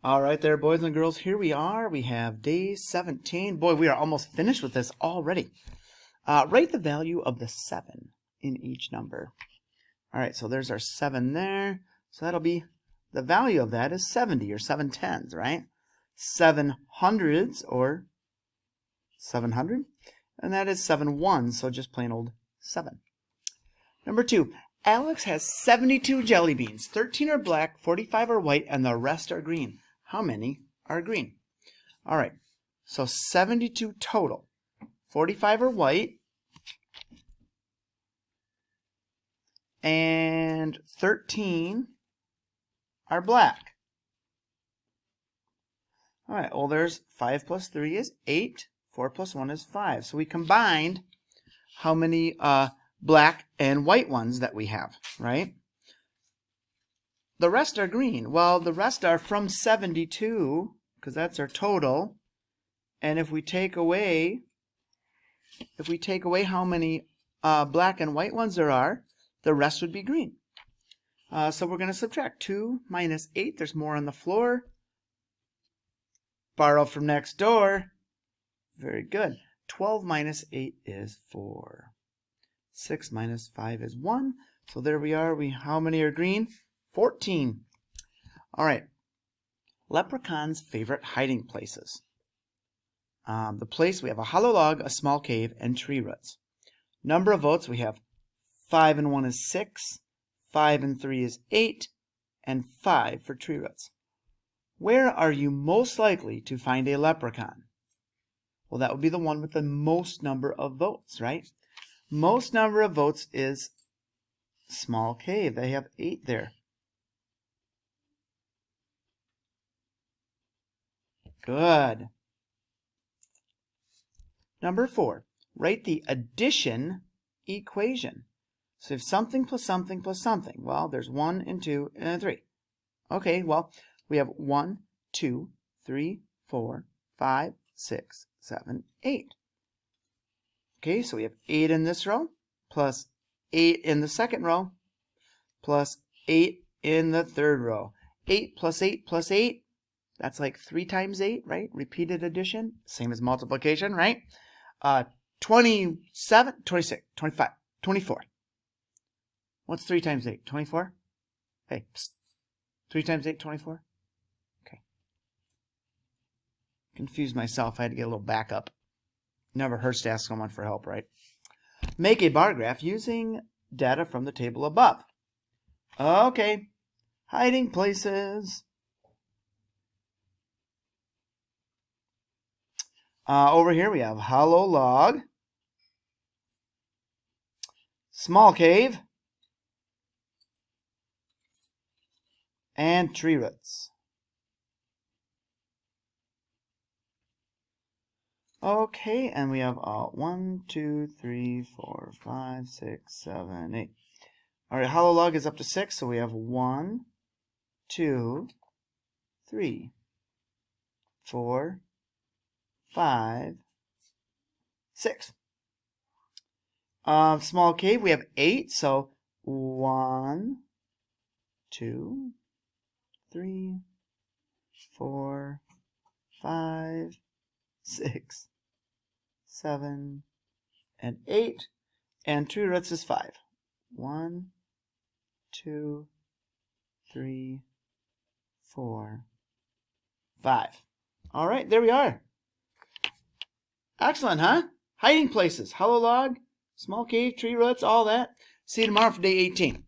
All right there, boys and girls, here we are. We have day 17. Boy, we are almost finished with this already. Write the value of the 7 in each number. All right, so there's our 7 there. So that'll be, the value of that is 70 or 7 tens, right? 7 hundreds or 700. And that is 7 ones, so just plain old 7. Number 2, Alex has 72 jelly beans. 13 are black, 45 are white, and the rest are green. How many are green? All right, so 72 total. 45 are white, and 13 are black. All right, well, there's 5 plus 3 is 8. 4 plus 1 is 5. So we combined how many black and white ones that we have, right? The rest are green. Well, the rest are from 72, because that's our total. And if we take away how many black and white ones there are, the rest would be green. So we're going to subtract 2 minus 8. There's more on the floor. Borrow from next door. Very good. 12 minus 8 is 4. 6 minus 5 is 1. So there we are. How many are green? 14. All right. Leprechauns' favorite hiding places. The place, we have a hollow log, a small cave, and tree roots. Number of votes, we have 5 and 1 is 6, 5 and 3 is 8, and 5 for tree roots. Where are you most likely to find a leprechaun? Well, that would be the one with the most number of votes, right? Most number of votes is small cave. They have 8 there. Good. Number 4, write the addition equation. So if something plus something plus something, well, there's 1 and 2 and 3. Okay, well, we have 1, 2, 3, 4, 5, 6, 7, 8. Okay, so we have 8 in this row, plus 8 in the second row, plus 8 in the third row. 8 plus 8 plus 8, that's like 3 times 8, right? Repeated addition, same as multiplication, right? 27, 26, 25, 24. What's 3 times 8? 24? Hey, psst. 3 times 8, 24? Okay. Confused myself. I had to get a little backup. Never hurts to ask someone for help, right? Make a bar graph using data from the table above. Okay. Hiding places. Over here we have hollow log, small cave, and tree roots. Okay, and we have 1, 2, 3, 4, 5, 6, 7, 8. All right, hollow log is up to 6, so we have 1, 2, 3, 4, 5, 6. Small cave, we have 8, so 1, 2, 3, 4, 5, 6, 7, and 8. And tree roots is 5. 1, 2, 3, 4, 5. All right, there we are. Excellent, huh? Hiding places, hollow log, small cave, tree roots, all that. See you tomorrow for day 18.